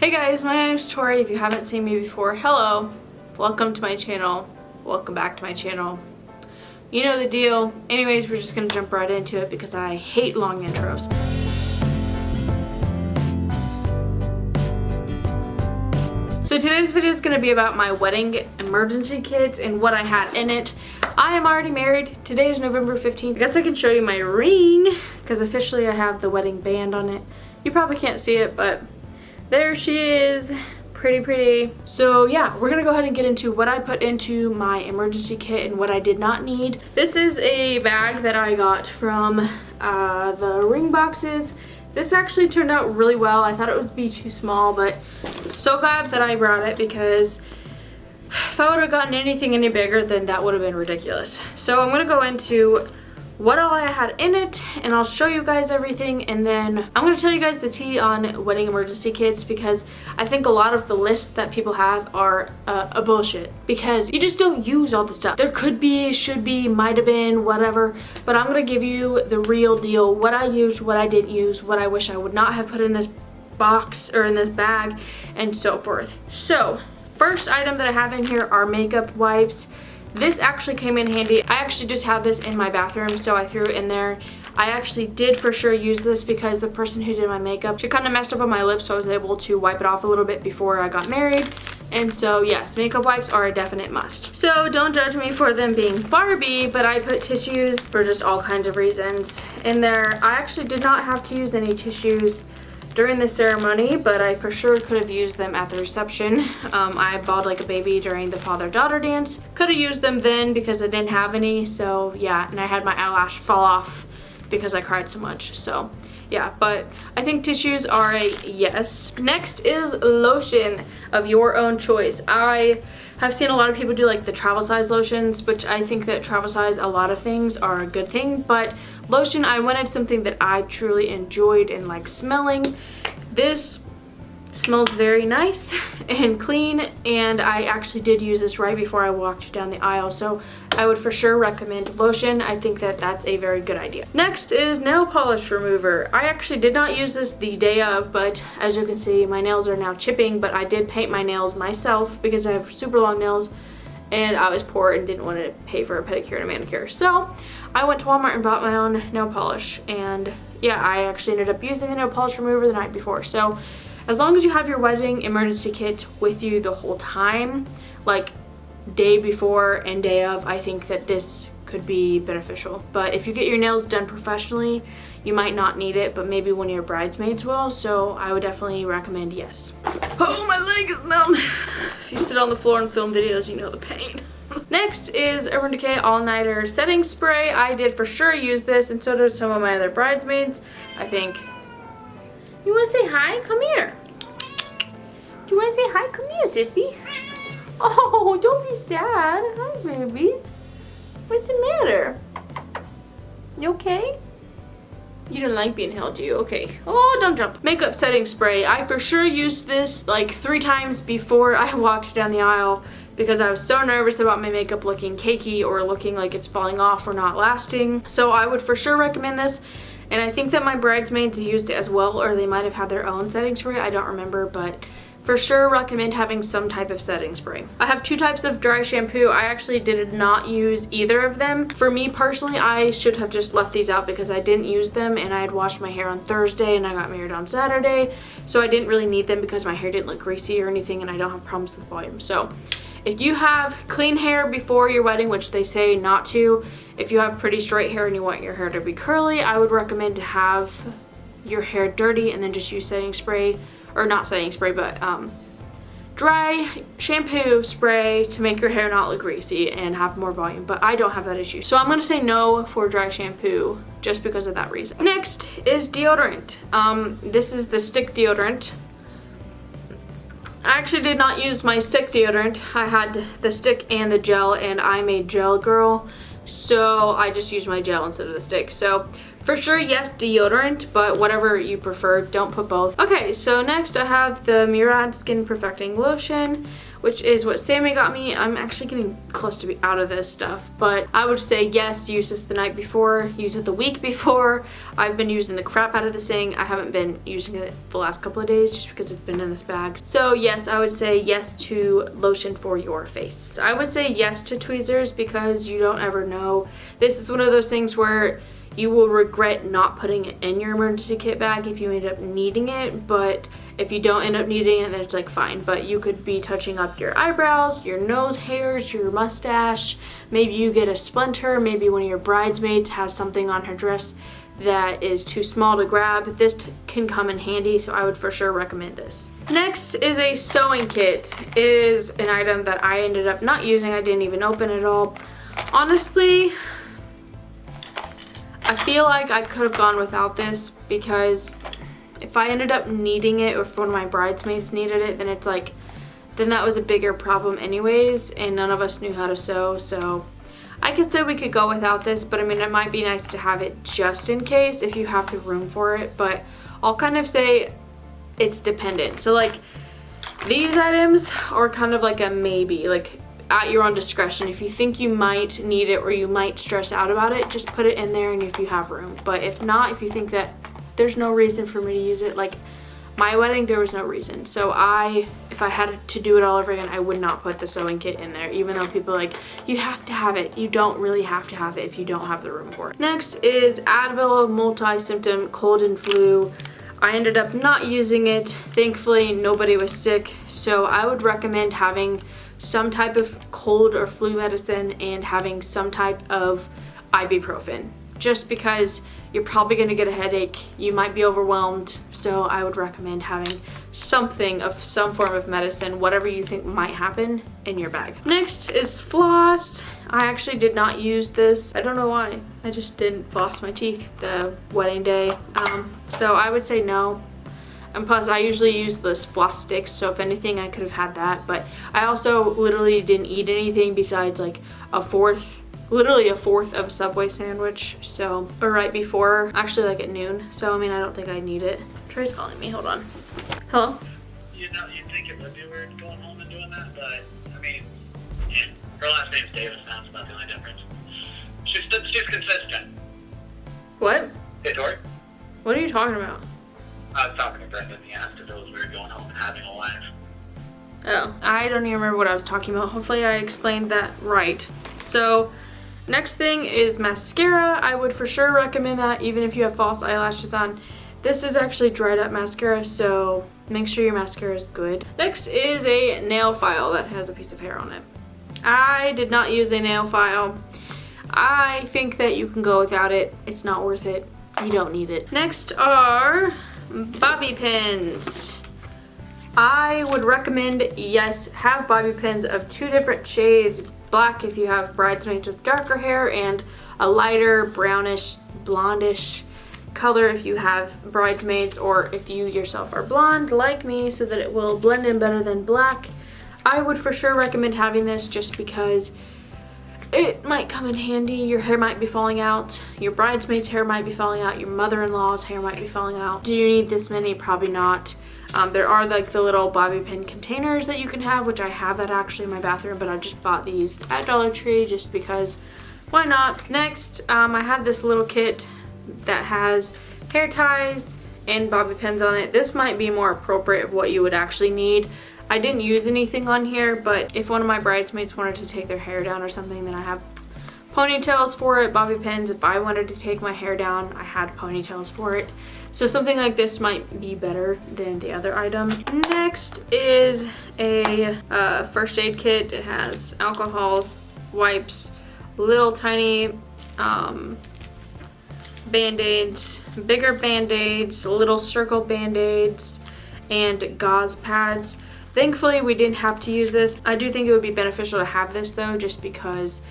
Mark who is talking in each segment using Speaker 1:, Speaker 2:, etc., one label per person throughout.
Speaker 1: Hey guys, my name is Tori. If you haven't seen me before, hello. Welcome to my channel. Welcome back to my channel. You know the deal. Anyways, we're just gonna jump right into it because I hate long intros. So today's video is gonna be about my wedding emergency kit and what I had in it. I am already married. Today is November 15th. I guess I can show you my ring because officially I have the wedding band on it. You probably can't see it, but there she is. Pretty. So yeah, we're gonna go ahead and get into what I put into my emergency kit and what I did not need. This is a bag that I got from the ring boxes. This actually turned out really well. I thought it would be too small, but so glad that I brought it because if I would have gotten anything any bigger, then that would have been ridiculous. So I'm gonna go into what all I had in it, and I'll show you guys everything, and then I'm gonna tell you guys the tea on wedding emergency kits because I think a lot of the lists that people have are a bullshit because you just don't use all the stuff. There could be, should be, might have been, whatever, but I'm gonna give you the real deal, what I used, what I didn't use, what I wish I would not have put in this box or in this bag, and so forth. So, first item that I have in here are makeup wipes. This actually came in handy. I actually just have this in my bathroom, so I threw it in there. I actually did for sure use this because the person who did my makeup, she kind of messed up on my lips, so I was able to wipe it off a little bit before I got married. And so yes, makeup wipes are a definite must. So don't judge me for them being Barbie, but I put tissues for just all kinds of reasons in there. I actually did not have to use any tissues during the ceremony, but I for sure could have used them at the reception. I bawled like a baby during the father-daughter dance. Could have used them then because I didn't have any, so yeah, and I had my eyelash fall off because I cried so much, so yeah, but I think tissues are a yes. Next is lotion of your own choice. I have seen a lot of people do like the travel size lotions, which I think that travel size, a lot of things are a good thing, but lotion, I wanted something that I truly enjoyed and like smelling. This smells very nice and clean, and I actually did use this right before I walked down the aisle, so I would for sure recommend lotion. I think that that's a very good idea. Next is nail polish remover. I actually did not use this the day of, but as you can see, my nails are now chipping, but I did paint my nails myself because I have super long nails and I was poor and didn't want to pay for a pedicure and a manicure. So I went to Walmart and bought my own nail polish, and yeah, I actually ended up using the nail polish remover the night before. So as long as you have your wedding emergency kit with you the whole time, like day before and day of, I think that this could be beneficial. But if you get your nails done professionally, you might not need it, but maybe one of your bridesmaids will, so I would definitely recommend yes. Oh, my leg is numb. If you sit on the floor and film videos, you know the pain. Next is Urban Decay All-Nighter Setting Spray. I did for sure use this, and so did some of my other bridesmaids, I think. You want to say hi? Come here. Do you want to say hi? Come here, sissy. Oh, don't be sad. Hi, babies. What's the matter? You okay? You don't like being held, do you? Okay. Oh, don't jump. Makeup setting spray. I for sure used this like 3 times before I walked down the aisle because I was so nervous about my makeup looking cakey or looking like it's falling off or not lasting. So I would for sure recommend this. And I think that my bridesmaids used it as well, or they might have had their own setting spray. I don't remember, but for sure recommend having some type of setting spray. I have 2 types of dry shampoo. I actually did not use either of them. For me personally, I should have just left these out because I didn't use them, and I had washed my hair on Thursday and I got married on Saturday, so I didn't really need them because my hair didn't look greasy or anything, and I don't have problems with volume. So if you have clean hair before your wedding, which they say not to, if you have pretty straight hair and you want your hair to be curly, I would recommend to have your hair dirty and then just use setting spray, or not setting spray, but dry shampoo spray to make your hair not look greasy and have more volume, but I don't have that issue. So I'm gonna say no for dry shampoo just because of that reason. Next is deodorant. This is the stick deodorant. I actually did not use my stick deodorant. I had the stick and the gel, and I'm a gel girl, so I just used my gel instead of the stick. So For sure, yes, deodorant, but whatever you prefer, don't put both. Okay, so next I have the Murad Skin Perfecting Lotion, which is what Sammy got me. I'm actually getting close to be out of this stuff, but I would say yes, use this the night before, use it the week before. I've been using the crap out of this thing. I haven't been using it the last couple of days just because it's been in this bag. So yes, I would say yes to lotion for your face. I would say yes to tweezers because you don't ever know. This is one of those things where you will regret not putting it in your emergency kit bag if you end up needing it, but if you don't end up needing it, then it's like fine. But you could be touching up your eyebrows, your nose hairs, your mustache. Maybe you get a splinter, maybe one of your bridesmaids has something on her dress that is too small to grab. This can come in handy, so I would for sure recommend this. Next is a sewing kit. It is an item that I ended up not using. I didn't even open it all. Honestly, I feel like I could have gone without this because if I ended up needing it or if one of my bridesmaids needed it, then it's like, then that was a bigger problem anyways, and none of us knew how to sew, so I could say we could go without this, but I mean, it might be nice to have it just in case if you have the room for it, but I'll kind of say it's dependent. So like, these items are kind of like a maybe, like at your own discretion. If you think you might need it or you might stress out about it, just put it in there and if you have room. But if not, if you think that there's no reason for me to use it, like my wedding, there was no reason. So if I had to do it all over again, I would not put the sewing kit in there, even though people are like, you have to have it. You don't really have to have it if you don't have the room for it. Next is Advil multi-symptom cold and flu. I ended up not using it. Thankfully, nobody was sick, so I would recommend having some type of cold or flu medicine and having some type of ibuprofen, just because you're probably going to get a headache, you might be overwhelmed, so I would recommend having something of some form of medicine, whatever you think might happen, in your bag. Next is floss. I actually did not use this. I don't know why. I just didn't floss my teeth the wedding day, so I would say no. And plus, I usually use those floss sticks, so if anything, I could have had that. But I also literally didn't eat anything besides like literally a fourth of a Subway sandwich. So, or right before, actually like at noon. So, I mean, I don't think I need it. Trey's calling me, hold on. Hello?
Speaker 2: You know, you'd think it would be weird going home and doing that, but, I mean, yeah, her last name's Davis, that's about the only difference. She's consistent.
Speaker 1: What?
Speaker 2: Hey, Tori?
Speaker 1: What are you talking about?
Speaker 2: I was talking to Brendan, he asked if it was weird going home and having a wife.
Speaker 1: Oh, I don't even remember what I was talking about. Hopefully I explained that right. So, next thing is mascara. I would for sure recommend that even if you have false eyelashes on. This is actually dried up mascara, so make sure your mascara is good. Next is a nail file that has a piece of hair on it. I did not use a nail file. I think that you can go without it. It's not worth it. You don't need it. Next are bobby pins. I would recommend, yes, have bobby pins of 2 different shades. Black if you have bridesmaids with darker hair, and a lighter brownish blondish color if you have bridesmaids or if you yourself are blonde like me, so that it will blend in better than black. I would for sure recommend having this just because it might come in handy. Your hair might be falling out, your bridesmaid's hair might be falling out, your mother-in-law's hair might be falling out. Do you need this many? Probably not. There are like the little bobby pin containers that you can have, which I have that actually in my bathroom, but I just bought these at Dollar Tree just because why not. Next, I have this little kit that has hair ties and bobby pins on it. This might be more appropriate of what you would actually need. I didn't use anything on here, but if one of my bridesmaids wanted to take their hair down or something, then I have ponytails for it, bobby pins. If I wanted to take my hair down, I had ponytails for it. So something like this might be better than the other item. Next is a first aid kit. It has alcohol, wipes, little tiny band-aids, bigger band-aids, little circle band-aids, and gauze pads. Thankfully, we didn't have to use this. I do think it would be beneficial to have this though, just because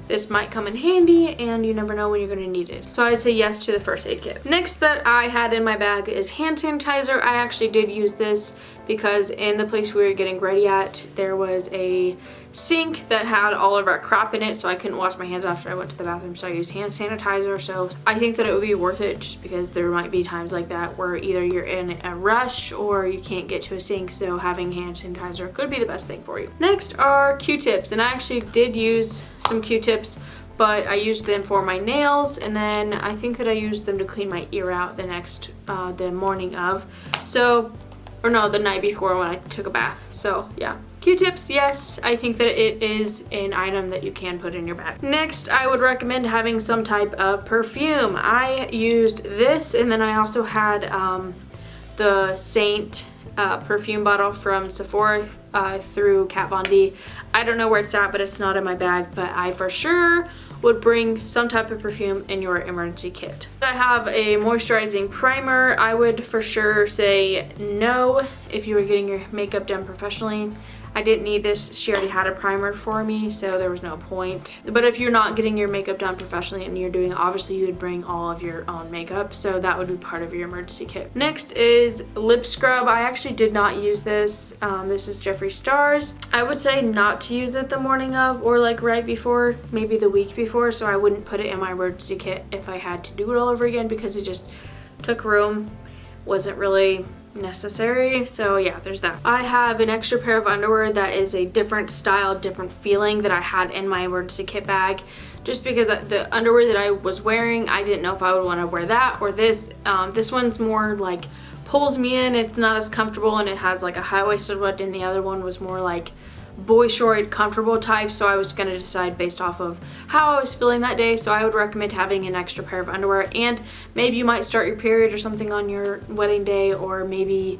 Speaker 1: this might come in handy and you never know when you're going to need it. So I'd say yes to the first aid kit. Next that I had in my bag is hand sanitizer. I actually did use this because in the place we were getting ready at, there was a sink that had all of our crap in it, so I couldn't wash my hands after I went to the bathroom, so I used hand sanitizer. So I think that it would be worth it, just because there might be times like that where either you're in a rush or you can't get to a sink, so having hand sanitizer could be the best thing for you. Next are Q-tips, and I actually did use some Q-tips, but I used them for my nails, and then I think that I used them to clean my ear out the morning of. So, or no, the night before when I took a bath. So yeah, Q-tips, yes, I think that it is an item that you can put in your bag. Next, I would recommend having some type of perfume. I used this, and then I also had the Saint perfume bottle from Sephora through Kat Von D. I don't know where it's at, but it's not in my bag, but I for sure would bring some type of perfume in your emergency kit. I have a moisturizing primer. I would for sure say no if you were getting your makeup done professionally. I didn't need this. She already had a primer for me, so there was no point. But if you're not getting your makeup done professionally and you're doing it, obviously you would bring all of your own makeup, so that would be part of your emergency kit. Next is lip scrub. I actually did not use this. This is Jeffree Star's. I would say not to use it the morning of, or like right before, maybe the week before, so I wouldn't put it in my emergency kit if I had to do it all over again, because it just took room, wasn't really necessary. So yeah, there's that. I have an extra pair of underwear that is a different style, different feeling that I had in my emergency kit bag, just because the underwear that I was wearing, I didn't know if I would want to wear that or this. This one's more like pulls me in, it's not as comfortable, and it has like a high-waisted one, and the other one was more like boy short comfortable type, so I was going to decide based off of how I was feeling that day. So I would recommend having an extra pair of underwear, and maybe you might start your period or something on your wedding day, or maybe,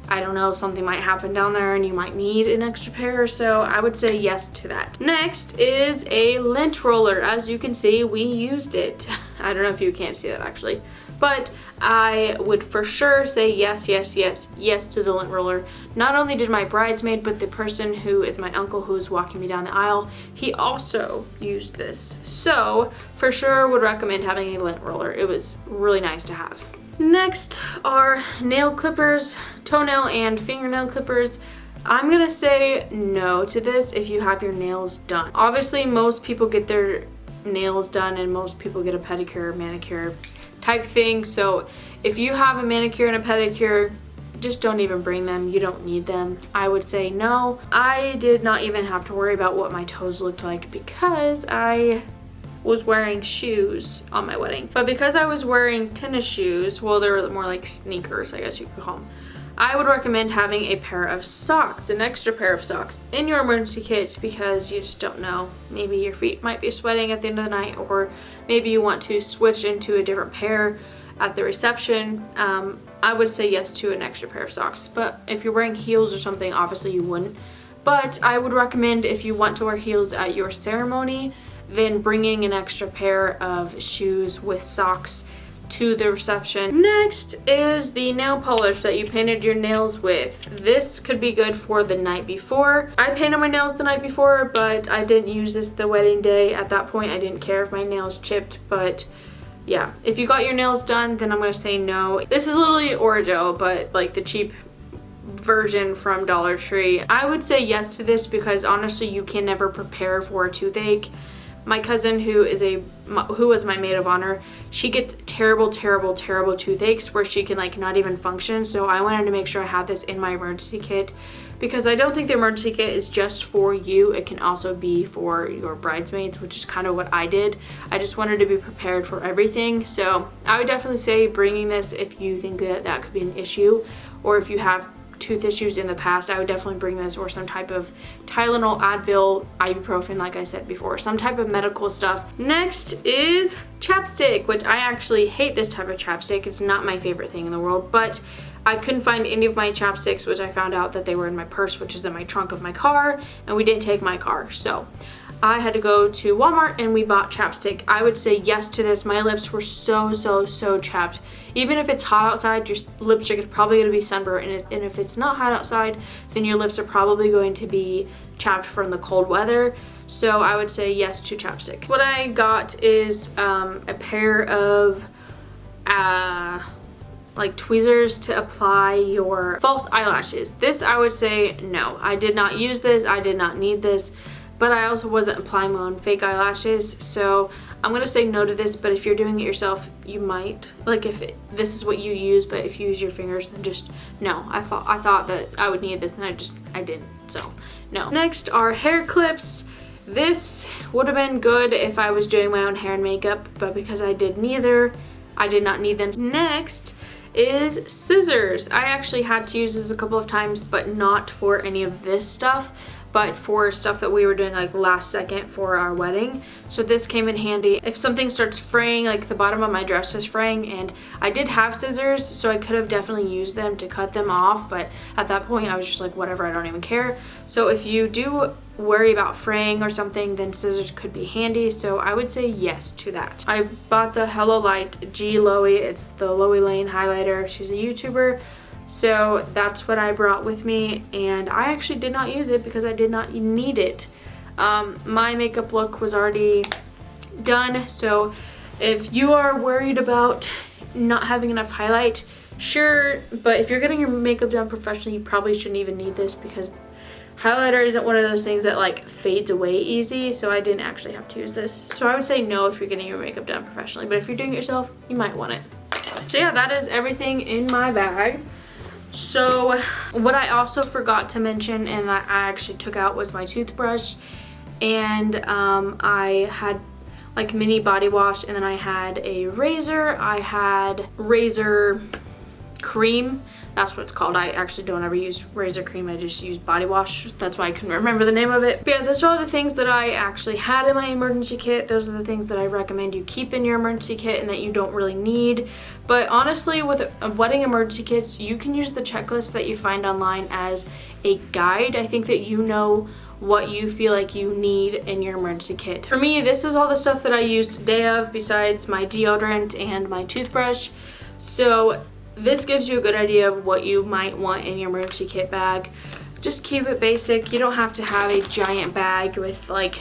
Speaker 1: I don't know, something might happen down there and you might need an extra pair, so I would say yes to that. Next is a lint roller. As you can see, we used it. I don't know if you can't see that actually, but I would for sure say yes, yes, yes, yes to the lint roller. Not only did my bridesmaid, but the person who is my uncle who's walking me down the aisle, he also used this. So for sure would recommend having a lint roller. It was really nice to have. Next are nail clippers, toenail and fingernail clippers. I'm gonna say no to this if you have your nails done. Obviously, most people get their nails done and most people get a pedicure, manicure type thing. So if you have a manicure and a pedicure, just don't even bring them. You don't need them. I would say no. I did not even have to worry about what my toes looked like because I was wearing shoes on my wedding. But because I was wearing tennis shoes, well, they were more like sneakers, I guess you could call them, I would recommend having a pair of socks, an extra pair of socks in your emergency kit, because you just don't know. Maybe your feet might be sweating at the end of the night, or maybe you want to switch into a different pair at the reception. I would say yes to an extra pair of socks. But if you're wearing heels or something, obviously you wouldn't. But I would recommend, if you want to wear heels at your ceremony, then bringing an extra pair of shoes with socks to the reception. Next is the nail polish that you painted your nails with. This could be good for the night before. I painted my nails the night before, but I didn't use this the wedding day. At that point, I didn't care if my nails chipped, but yeah. If you got your nails done, then I'm gonna say no. This is literally Orajel, but like the cheap version from Dollar Tree. I would say yes to this because honestly, you can never prepare for a toothache. My cousin, who was my maid of honor, she gets terrible toothaches where she can like not even function. So I wanted to make sure I had this in my emergency kit, because I don't think the emergency kit is just for you. It can also be for your bridesmaids, which is kind of what I did. I just wanted to be prepared for everything. So I would definitely say bringing this if you think that that could be an issue, or if you have tooth issues in the past. I would definitely bring this, or some type of Tylenol, Advil, ibuprofen, like I said before, some type of medical stuff. Next is chapstick, which I actually hate this type of chapstick. It's not my favorite thing in the world, but I couldn't find any of my chapsticks, which I found out that they were in my purse, which is in my trunk of my car, and we didn't take my car. So I had to go to Walmart and we bought chapstick. I would say yes to this. My lips were so chapped. Even if it's hot outside, your lips are probably going to be sunburned, and if it's not hot outside, then your lips are probably going to be chapped from the cold weather. So I would say yes to chapstick. What I got is a pair of like tweezers to apply your false eyelashes. This I would say no. I did not use this. I did not need this. But I also wasn't applying my own fake eyelashes, so I'm gonna say no to this. But if you're doing it yourself, you might. Like if this is what you use, but if you use your fingers, then just no. I thought that I would need this, and I didn't. So no. Next are hair clips. This would have been good if I was doing my own hair and makeup, but because I did neither, I did not need them. Next is scissors. I actually had to use this a couple of times, but not for any of this stuff, but for stuff that we were doing like last second for our wedding. So this came in handy. If something starts fraying, like the bottom of my dress was fraying, and I did have scissors, so I could have definitely used them to cut them off, but at that point I was just like, whatever, I don't even care. So if you do worry about fraying or something, then scissors could be handy, so I would say yes to that. I bought the Hello Light G Loey. It's the Loey Lane highlighter. She's a YouTuber. So that's what I brought with me, and I actually did not use it because I did not need it. My makeup look was already done, so if you are worried about not having enough highlight, sure, but if you're getting your makeup done professionally, you probably shouldn't even need this because highlighter isn't one of those things that like fades away easy, so I didn't actually have to use this. So I would say no if you're getting your makeup done professionally, but if you're doing it yourself, you might want it. So yeah, that is everything in my bag. So what I also forgot to mention and I actually took out was my toothbrush, and I had like mini body wash, and then I had a razor. I had razor cream. That's what it's called. I actually don't ever use razor cream. I just use body wash. That's why I couldn't remember the name of it. But yeah, those are all the things that I actually had in my emergency kit. Those are the things that I recommend you keep in your emergency kit and that you don't really need. But honestly, with wedding emergency kits, you can use the checklist that you find online as a guide. I think that you know what you feel like you need in your emergency kit. For me, this is all the stuff that I used day of besides my deodorant and my toothbrush. So this gives you a good idea of what you might want in your emergency kit bag. Just keep it basic. You don't have to have a giant bag with like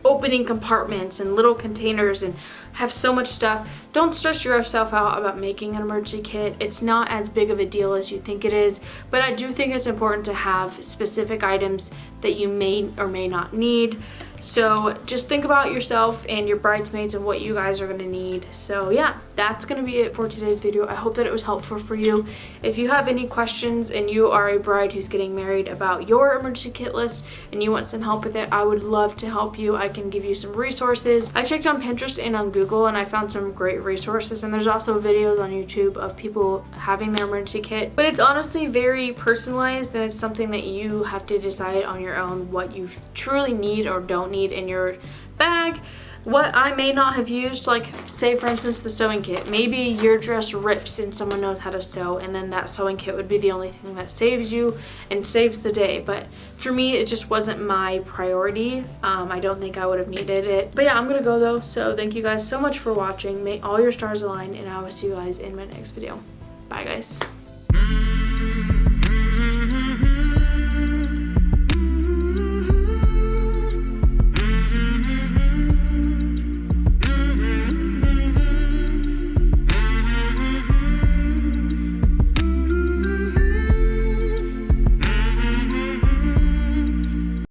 Speaker 1: opening compartments and little containers and have so much stuff. Don't stress yourself out about making an emergency kit. It's not as big of a deal as you think it is, but I do think it's important to have specific items that you may or may not need. So just think about yourself and your bridesmaids and what you guys are gonna need. So yeah, that's gonna be it for today's video. I hope that it was helpful for you. If you have any questions and you are a bride who's getting married about your emergency kit list and you want some help with it, I would love to help you. I can give you some resources. I checked on Pinterest and on Google and I found some great resources, and there's also videos on YouTube of people having their emergency kit. But it's honestly very personalized, and it's something that you have to decide on your own what you truly need or don't need in your bag. What I may not have used, like say for instance the sewing kit, maybe your dress rips and someone knows how to sew, and then that sewing kit would be the only thing that saves you and saves the day. But for me, it just wasn't my priority. I don't think I would have needed it. But yeah, I'm gonna go though, so thank you guys so much for watching. May all your stars align, and I will see you guys in my next video. Bye guys.